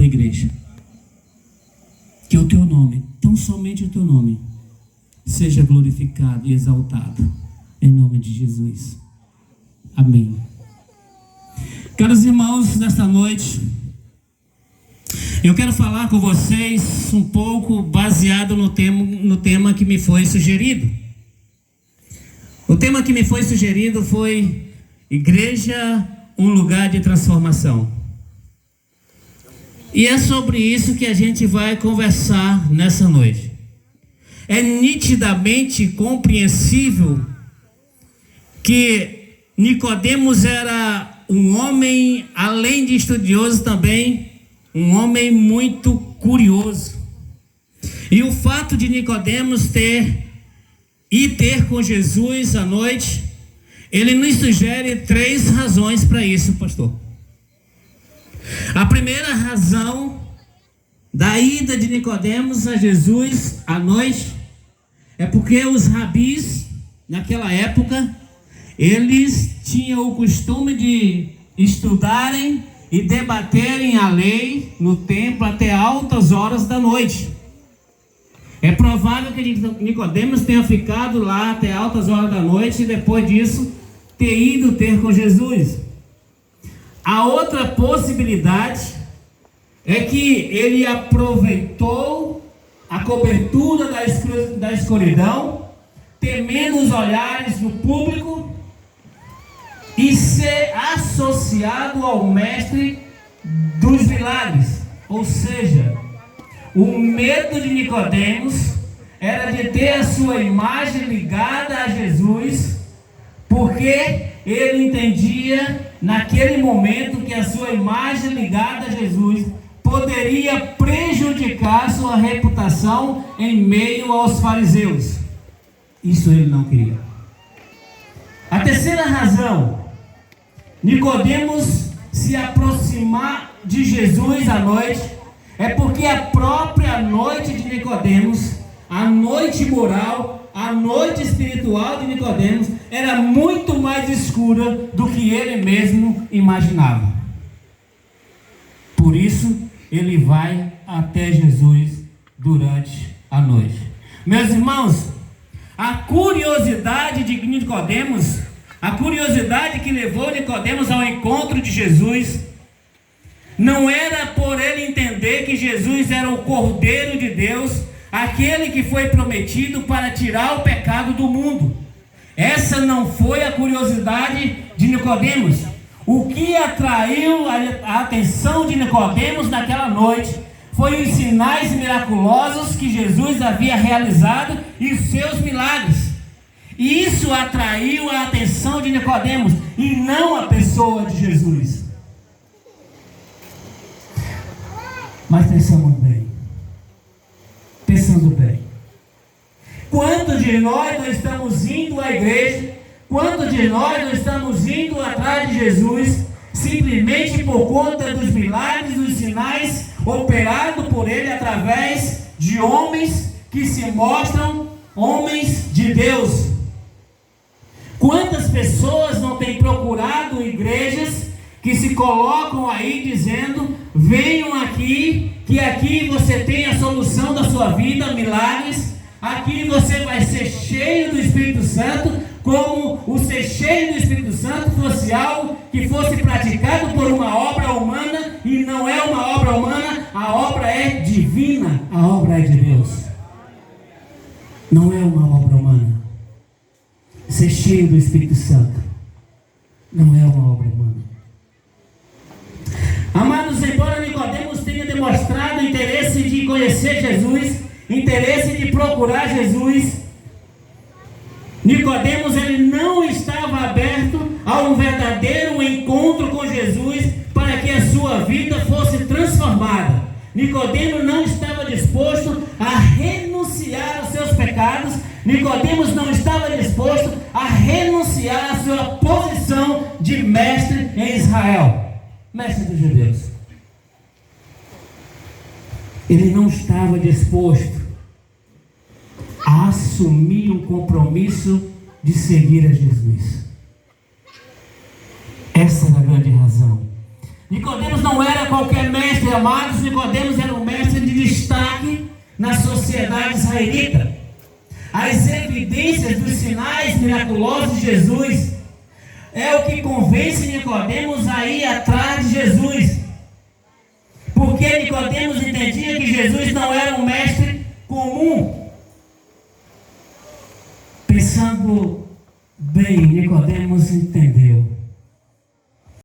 tua igreja. Que o teu nome, tão somente o teu nome, seja glorificado e exaltado, em nome de Jesus. Amém. Caros irmãos, nesta noite, eu quero falar com vocês um pouco baseado no tema que me foi sugerido. O tema que me foi sugerido foi Igreja, um lugar de transformação. E é sobre isso que a gente vai conversar nessa noite. É nitidamente compreensível que Nicodemos era um homem, além de estudioso também, um homem muito curioso. E o fato de Nicodemos ter com Jesus à noite, ele nos sugere 3 razões para isso, pastor. A primeira razão da ida de Nicodemos a Jesus à noite é porque os rabis, naquela época, eles tinham o costume de estudarem e debaterem a lei no templo até altas horas da noite. É provável que Nicodemos tenha ficado lá até altas horas da noite e depois disso ter ido ter com Jesus. A outra possibilidade é que ele aproveitou a cobertura da escuridão, temendo os olhares do público, e ser associado ao mestre dos milagres. Ou seja, o medo de Nicodemos era de ter a sua imagem ligada a Jesus, porque ele entendia naquele momento que a sua imagem ligada a Jesus poderia prejudicar sua reputação em meio aos fariseus. Isso ele não queria. A terceira razão, Nicodemos se aproximar de Jesus à noite, é porque a própria noite de Nicodemos, a noite moral, a noite espiritual de Nicodemos, era muito mais escura do que ele mesmo imaginava. Por isso, ele vai até Jesus durante a noite. Meus irmãos, a curiosidade de Nicodemos, a curiosidade que levou Nicodemos ao encontro de Jesus, não era por ele entender que Jesus era o Cordeiro de Deus, aquele que foi prometido para tirar o pecado do mundo. Essa não foi a curiosidade de Nicodemos. O que atraiu a atenção de Nicodemos naquela noite foi os sinais miraculosos que Jesus havia realizado e os seus milagres. E isso atraiu a atenção de Nicodemos e não a pessoa de Jesus. Mas pensando bem, quantos de nós não estamos indo à igreja, quantos de nós não estamos indo atrás de Jesus, simplesmente por conta dos milagres, dos sinais operados por ele através de homens que se mostram homens de Deus? Quantas pessoas não têm procurado igrejas que se colocam aí dizendo: venham aqui, que aqui você tem a solução da sua vida, milagres, aqui você vai ser cheio do Espírito Santo, como o ser cheio do Espírito Santo fosse algo que fosse praticado por uma obra humana, e não é uma obra humana, a obra é divina, a obra é de Deus. Não é uma obra humana. Ser cheio do Espírito Santo não é uma obra humana. Amados, embora Nicodemos tenha demonstrado interesse de conhecer Jesus, interesse de procurar Jesus, Nicodemos ele não estava aberto a um verdadeiro encontro com Jesus para que a sua vida fosse transformada. Nicodemos não estava disposto a renunciar aos seus pecados. Nicodemos não estava disposto a renunciar à sua posição de mestre em Israel, mestre dos judeus. Ele não estava disposto a assumir um compromisso de seguir a Jesus. Essa era a grande razão. Nicodemos não era qualquer mestre, amados. Nicodemos era um mestre de destaque na sociedade israelita. As evidências dos sinais miraculosos de Jesus é o que convence Nicodemos a ir atrás de Jesus. Porque Nicodemos entendia que Jesus não era um mestre comum. Pensando bem, Nicodemos entendeu